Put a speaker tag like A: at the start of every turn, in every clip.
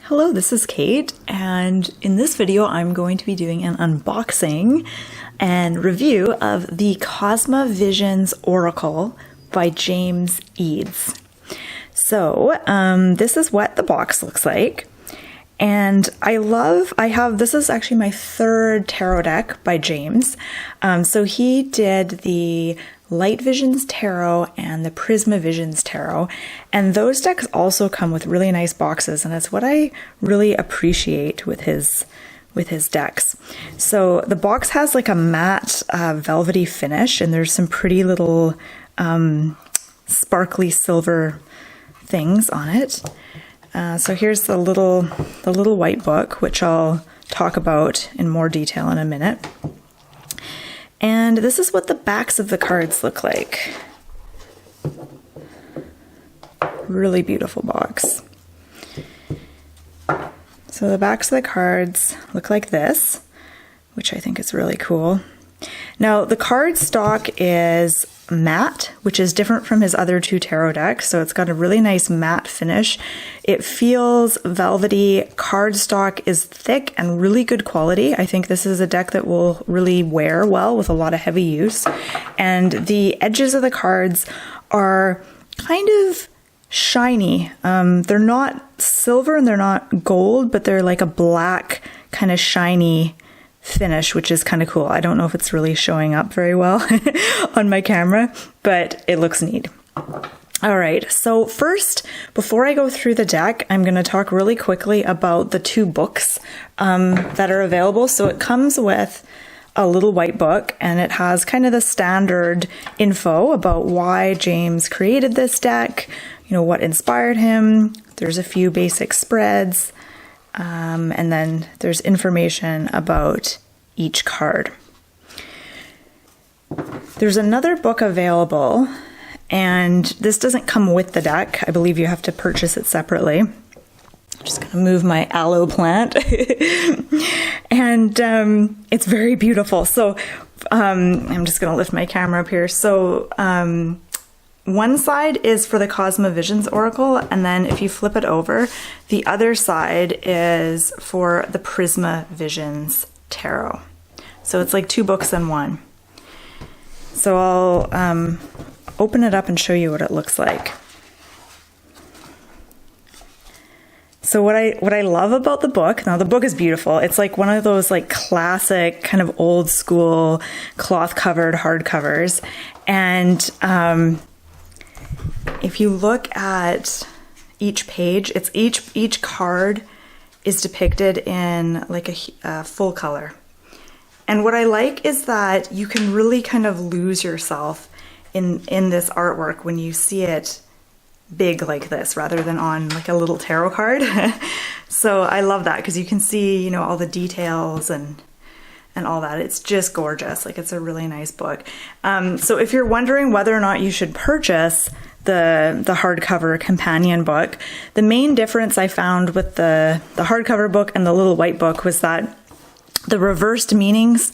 A: Hello, this is Kate, and in this video I'm going to be doing an unboxing and review of the Cosma Visions Oracle by James Eads. So this is what the box looks like, and this is actually my third tarot deck by James. So he did the Light Visions Tarot and the Cosma Visions Tarot, and those decks also come with really nice boxes, and that's what I really appreciate with his decks. So the box has like a matte velvety finish, and there's some pretty little sparkly silver things on it. So here's the little white book, which I'll talk about in more detail in a minute. And this is what the backs of the cards look like. Really beautiful box. So the backs of the cards look like this, which I think is really cool. Now the card stock is matte, which is different from his other two tarot decks. So it's got a really nice matte finish. It feels velvety. Cardstock is thick and really good quality. I think this is a deck that will really wear well with a lot of heavy use. And the edges of the cards are kind of shiny. They're not silver and they're not gold, but they're like a black kind of shiny finish, which is kind of cool. I don't know if it's really showing up very well on my camera, but it looks neat. All right, so first, before I go through the deck, I'm going to talk really quickly about the two books that are available. So it comes with a little white book, and it has kind of the standard info about why James created this deck, you know, what inspired him. There's a few basic spreads. And then there's information about each card. There's another book available, and this doesn't come with the deck. I believe you have to purchase it separately. I'm just going to move my aloe plant. And it's very beautiful. So I'm just going to lift my camera up here. So one side is for the Cosma Visions Oracle, and then if you flip it over, the other side is for the Cosma Visions Tarot. So it's like two books in one. So I'll open it up and show you what it looks like. So what I love about the book, now the book is beautiful. It's like one of those like classic kind of old school cloth covered hardcovers, and if you look at each page, it's each card is depicted in like a full color. And what I like is that you can really kind of lose yourself in this artwork when you see it big like this rather than on like a little tarot card. So I love that because you can see, you know, all the details and all that. It's just gorgeous. Like, it's a really nice book. So if you're wondering whether or not you should purchase the hardcover companion book, the main difference I found with the hardcover book and the little white book was that the reversed meanings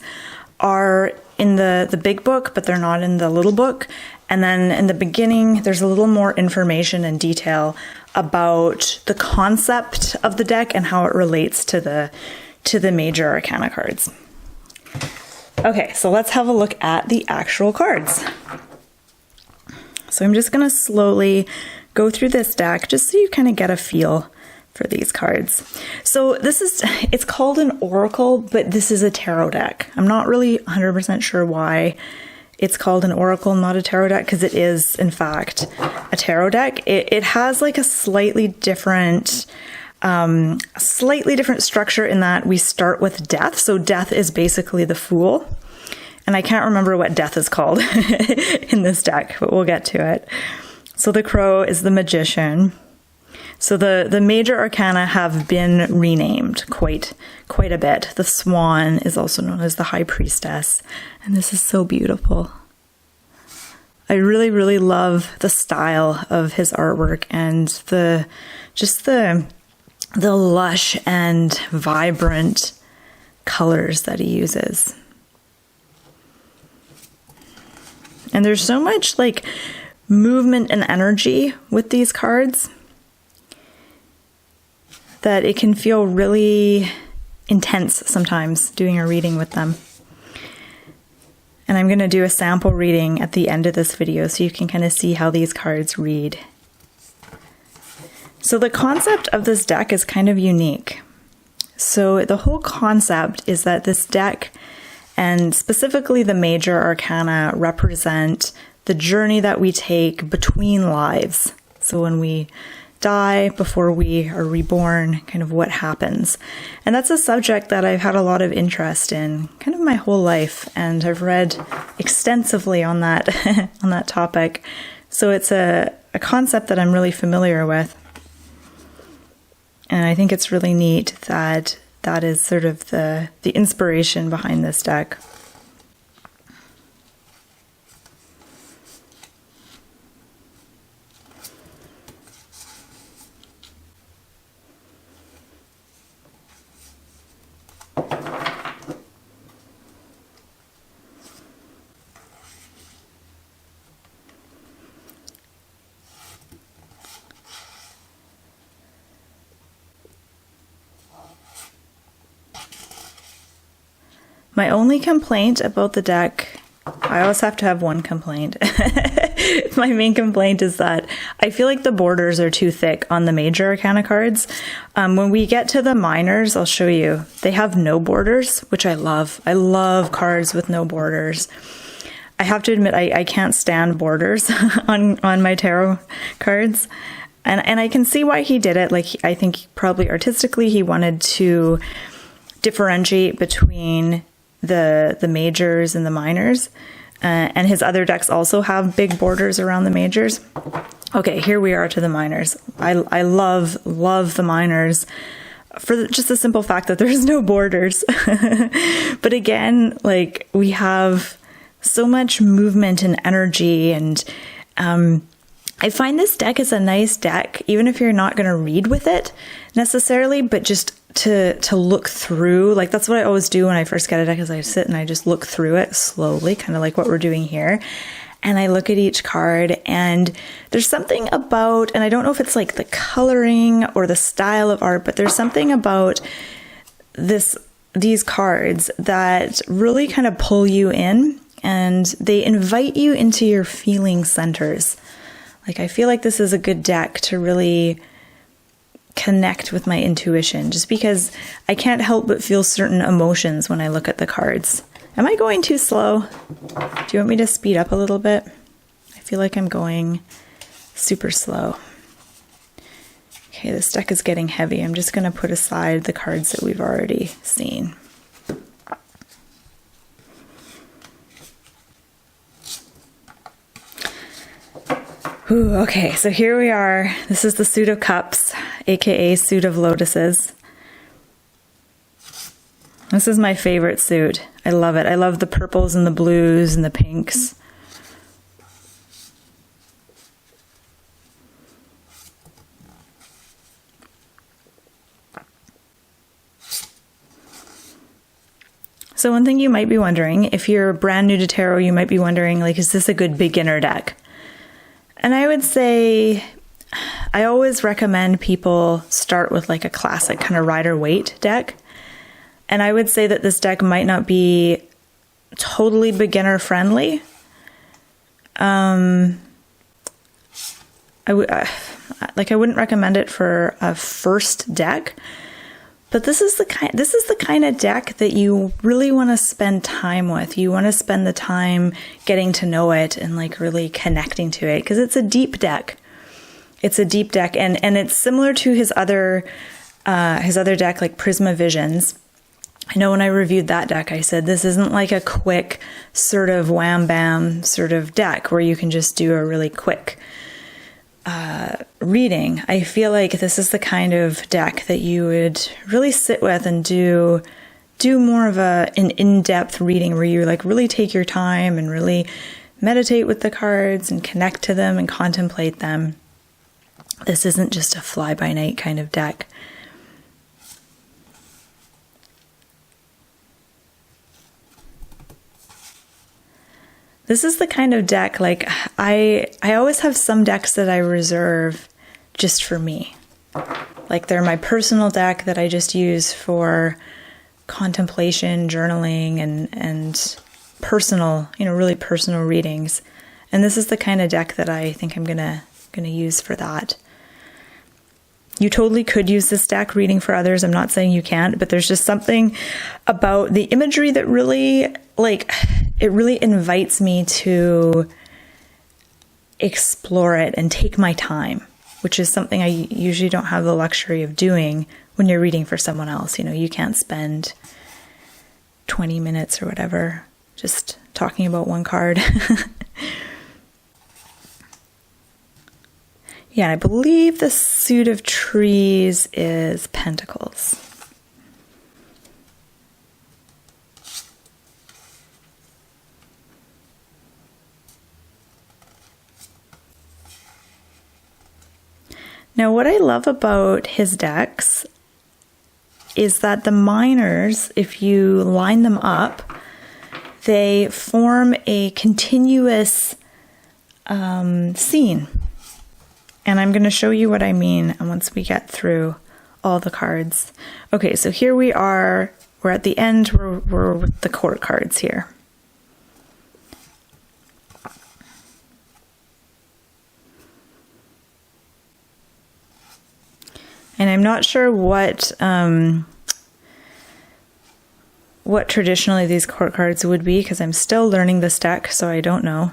A: are in the big book, but they're not in the little book. And then in the beginning, there's a little more information and detail about the concept of the deck and how it relates to the major arcana cards. Okay, so let's have a look at the actual cards. So I'm just going to slowly go through this deck just so you kind of get a feel for these cards. So it's called an oracle, but this is a tarot deck. I'm not really 100% sure why it's called an oracle, not a tarot deck, because it is in fact a tarot deck. It has like a slightly different structure in that we start with death. So death is basically the Fool. And I can't remember what death is called in this deck, but we'll get to it. So the Crow is the Magician. So the major arcana have been renamed quite a bit. The Swan is also known as the High Priestess. And this is so beautiful. I really, really love the style of his artwork and the lush and vibrant colors that he uses. And there's so much like movement and energy with these cards. that it can feel really intense sometimes doing a reading with them. And I'm going to do a sample reading at the end of this video so you can kind of see how these cards read. So the concept of this deck is kind of unique. So the whole concept is that this deck, and specifically the major arcana, represent the journey that we take between lives. So when we die, before we are reborn, kind of what happens. And that's a subject that I've had a lot of interest in kind of my whole life, and I've read extensively on that on that topic. So it's a concept that I'm really familiar with. And I think it's really neat that that is sort of the inspiration behind this deck. My only complaint about the deck, I always have to have one complaint. My main complaint is that I feel like the borders are too thick on the major arcana cards. When we get to the minors, I'll show you, they have no borders, which I love. I love cards with no borders. I have to admit, I can't stand borders on my tarot cards. And I can see why he did it. Like, I think probably artistically he wanted to differentiate between the majors and the minors, and his other decks also have big borders around the majors. Okay, here we are to the minors. I love the minors for just the simple fact that there's no borders. But again, like, we have so much movement and energy, and I find this deck is a nice deck, even if you're not going to read with it necessarily, but just to look through. Like, that's what I always do when I first get a deck, is I sit and I just look through it slowly, kind of like what we're doing here. And I look at each card, and there's something about, and I don't know if it's like the coloring or the style of art, but there's something about these cards that really kind of pull you in, and they invite you into your feeling centers. Like, I feel like this is a good deck to really connect with my intuition, just because I can't help but feel certain emotions when I look at the cards. Am I going too slow? Do you want me to speed up a little bit? I feel like I'm going super slow. Okay, this deck is getting heavy. I'm just going to put aside the cards that we've already seen. Ooh, okay, so here we are. This is the Suit of Cups, aka Suit of Lotuses. This is my favorite suit. I love it. I love the purples and the blues and the pinks. So one thing you might be wondering, if you're brand new to tarot, you might be wondering, like, is this a good beginner deck? And I would say, I always recommend people start with like a classic kind of Rider-Waite deck. And I would say that this deck might not be totally beginner friendly. I wouldn't recommend it for a first deck. But this is the kind of deck that you really want to spend time with. You want to spend the time getting to know it and like really connecting to it, because it's a deep deck. It's a deep deck, and it's similar to his other deck, like Cosma Visions. I know when I reviewed that deck, I said this isn't like a quick sort of wham bam sort of deck where you can just do a really quick reading. I feel like this is the kind of deck that you would really sit with and do more of an in-depth reading, where you like really take your time and really meditate with the cards and connect to them and contemplate them. This isn't just a fly-by-night kind of deck. This is the kind of deck, like, I always have some decks that I reserve just for me. Like they're my personal deck that I just use for contemplation, journaling, and personal, really personal readings. And this is the kind of deck that I think I'm gonna use for that. You totally could use this deck reading for others. I'm not saying you can't, but there's just something about the imagery that really, it really invites me to explore it and take my time, which is something I usually don't have the luxury of doing when you're reading for someone else. You can't spend 20 minutes or whatever just talking about one card. Yeah, I believe the suit of trees is pentacles. Now, what I love about his decks is that the minors, if you line them up, they form a continuous scene. And I'm going to show you what I mean once we get through all the cards. Okay, so here we are. We're at the end. We're with the court cards here. And I'm not sure what traditionally these court cards would be, because I'm still learning this deck, so I don't know.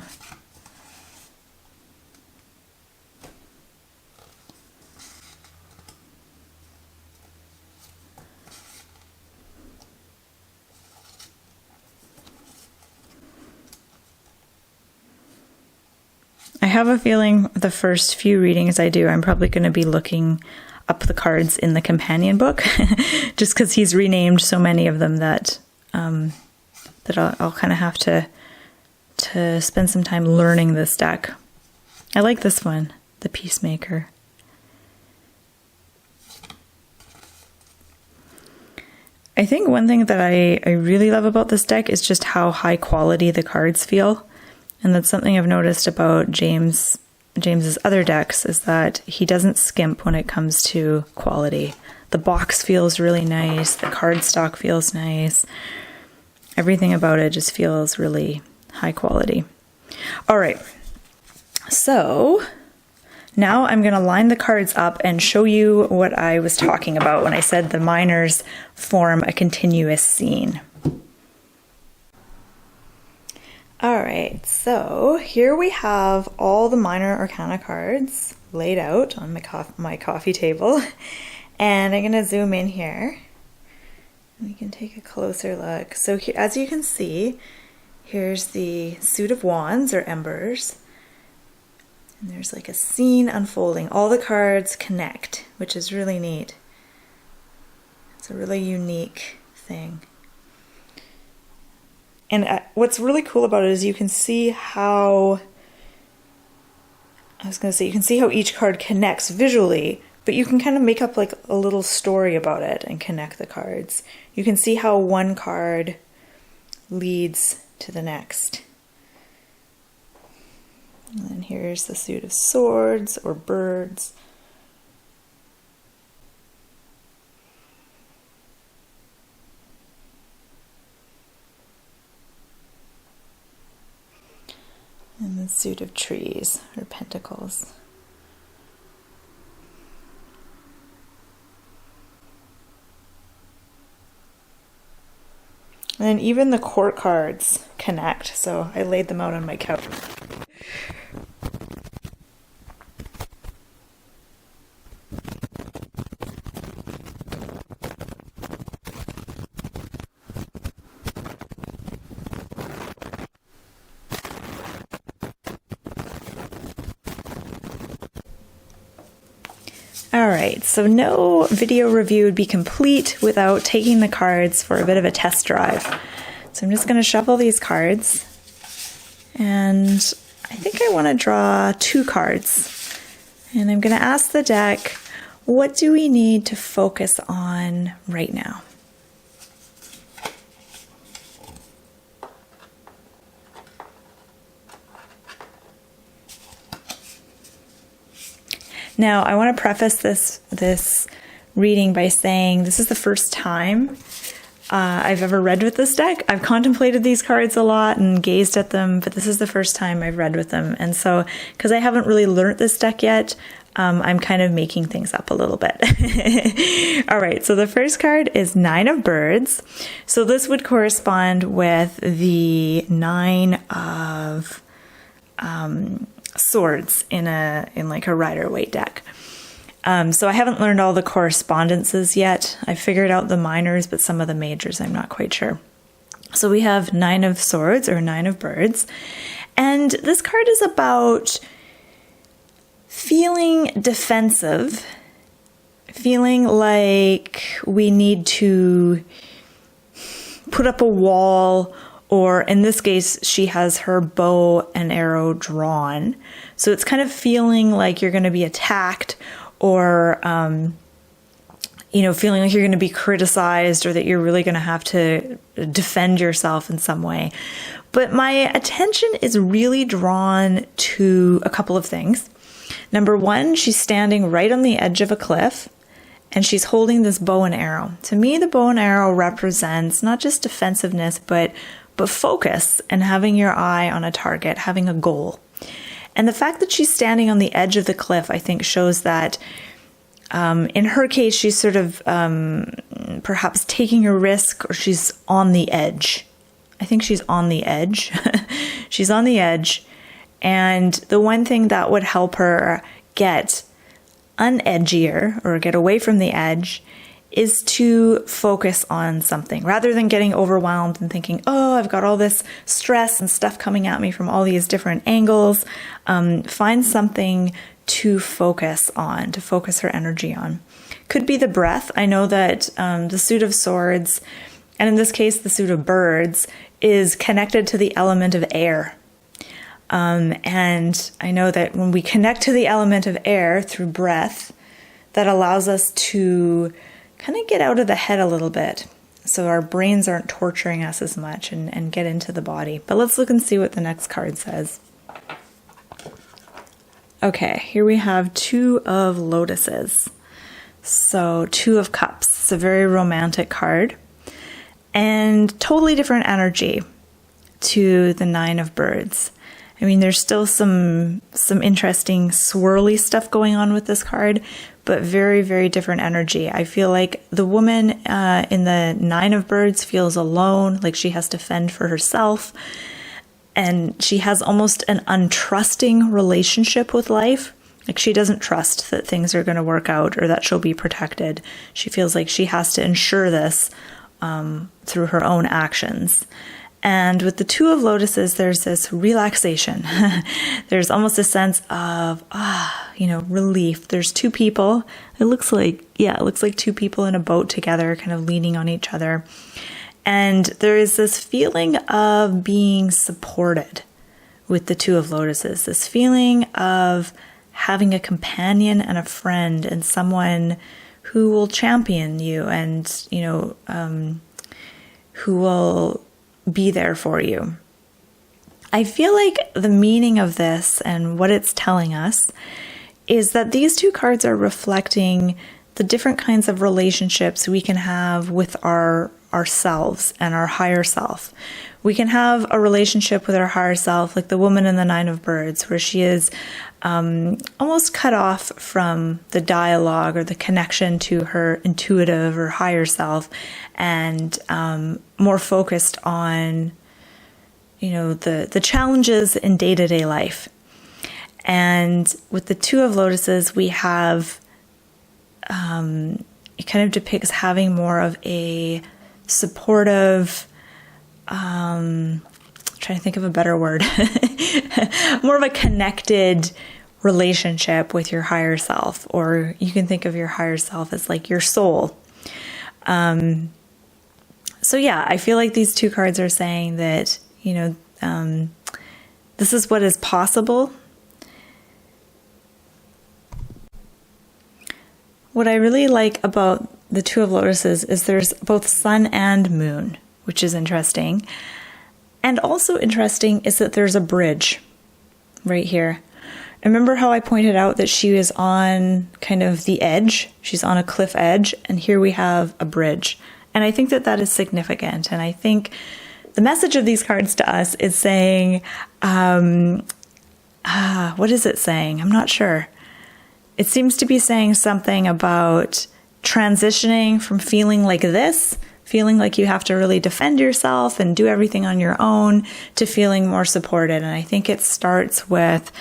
A: I have a feeling the first few readings I do, I'm probably going to be looking up the cards in the companion book, just because he's renamed so many of them that I'll kind of have to spend some time learning this deck. I like this one, the Peacemaker. I think one thing that I really love about this deck is just how high quality the cards feel. And that's something I've noticed about James's other decks, is that he doesn't skimp when it comes to quality. The box feels really nice, the cardstock feels nice. Everything about it just feels really high quality. All right, so now I'm going to line the cards up and show you what I was talking about when I said the minors form a continuous scene. All right, so here we have all the minor arcana cards laid out on my coffee table, and I'm going to zoom in here and we can take a closer look. So here, as you can see, here's the suit of wands or embers, and there's like a scene unfolding. All the cards connect, which is really neat. It's a really unique thing. And what's really cool about it is you can see how, you can see how each card connects visually, but you can kind of make up like a little story about it and connect the cards. You can see how one card leads to the next. And then here's the suit of swords or birds. And the suit of trees, or pentacles. And then even the court cards connect, so I laid them out on my couch. Alright, so no video review would be complete without taking the cards for a bit of a test drive. So I'm just going to shuffle these cards, and I think I want to draw 2 cards. And I'm going to ask the deck, what do we need to focus on right now? Now, I want to preface this reading by saying, this is the first time I've ever read with this deck. I've contemplated these cards a lot and gazed at them, but this is the first time I've read with them. And so, because I haven't really learned this deck yet, I'm kind of making things up a little bit. All right, so the first card is Nine of Birds. So this would correspond with the Nine of Swords in like a Rider-Waite deck. So I haven't learned all the correspondences yet. I figured out the minors, but some of the majors I'm not quite sure. So we have Nine of Swords or Nine of Birds. And this card is about feeling defensive, feeling like we need to put up a wall, or in this case, she has her bow and arrow drawn. So it's kind of feeling like you're going to be attacked, or, feeling like you're going to be criticized, or that you're really going to have to defend yourself in some way. But my attention is really drawn to a couple of things. Number one, she's standing right on the edge of a cliff, and she's holding this bow and arrow. To me, the bow and arrow represents not just defensiveness, but focus and having your eye on a target, having a goal. And the fact that she's standing on the edge of the cliff, I think, shows that in her case, she's sort of perhaps taking a risk, or she's on the edge. I think she's on the edge. She's on the edge. And the one thing that would help her get unedgier or get away from the edge is to focus on something rather than getting overwhelmed and thinking, oh, I've got all this stress and stuff coming at me from all these different angles. Find something to focus on, to focus her energy on. Could be the breath. I know that the suit of swords, and in this case, the suit of birds, is connected to the element of air. And I know that when we connect to the element of air through breath, that allows us to kind of get out of the head a little bit, so our brains aren't torturing us as much, and get into the body. But let's look and see what the next card says. Okay, here we have Two of Lotuses. So Two of Cups. It's a very romantic card, and totally different energy to the Nine of Birds. I mean, there's still some interesting swirly stuff going on with this card, but very, very different energy. I feel like the woman in the Nine of Birds feels alone, like she has to fend for herself, and she has almost an untrusting relationship with life. Like she doesn't trust that things are going to work out or that she'll be protected. She feels like she has to ensure this through her own actions. And with the Two of Lotuses, there's this relaxation. There's almost a sense of, relief. There's two people. It looks like two people in a boat together, kind of leaning on each other. And there is this feeling of being supported with the Two of Lotuses, this feeling of having a companion and a friend and someone who will champion you and, who will be there for you. I feel like the meaning of this and what it's telling us is that these two cards are reflecting the different kinds of relationships we can have with ourselves and our higher self. We can have a relationship with our higher self, like the woman in the Nine of Birds, where she is almost cut off from the dialogue or the connection to her intuitive or higher self, and more focused on, the challenges in day-to-day life. And with the Two of Lotuses, we have, it kind of depicts having more of a supportive, trying to think of a better word, more of a connected relationship with your higher self, or you can think of your higher self as like your soul. So yeah, I feel like these two cards are saying that, this is what is possible. What I really like about the Two of Lotuses is there's both sun and moon, which is interesting. And also interesting is that there's a bridge right here. remember how I pointed out that she is on kind of the edge. She's on a cliff edge, and here we have a bridge. And I think that that is significant. And I think the message of these cards to us is saying, what is it saying? I'm not sure. It seems to be saying something about transitioning from feeling like this, feeling like you have to really defend yourself and do everything on your own, to feeling more supported. And I think it starts with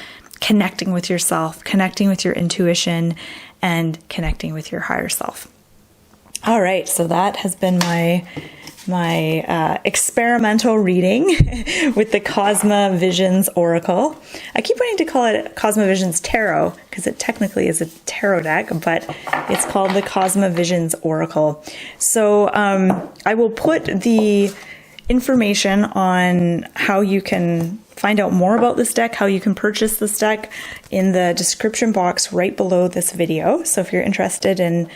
A: connecting with yourself, connecting with your intuition, and connecting with your higher self. All right, so that has been my experimental reading with the Cosma Visions Oracle. I keep wanting to call it Cosma Visions Tarot because it technically is a tarot deck, but it's called the Cosma Visions Oracle. So I will put the information on how you can find out more about this deck, how you can purchase this deck, in the description box right below this video. So if you're interested in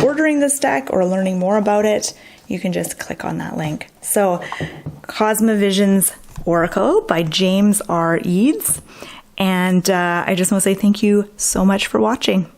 A: ordering this deck or learning more about it, you can just click on that link. So Cosma Visions Oracle by James R. Eads. And I just want to say thank you so much for watching.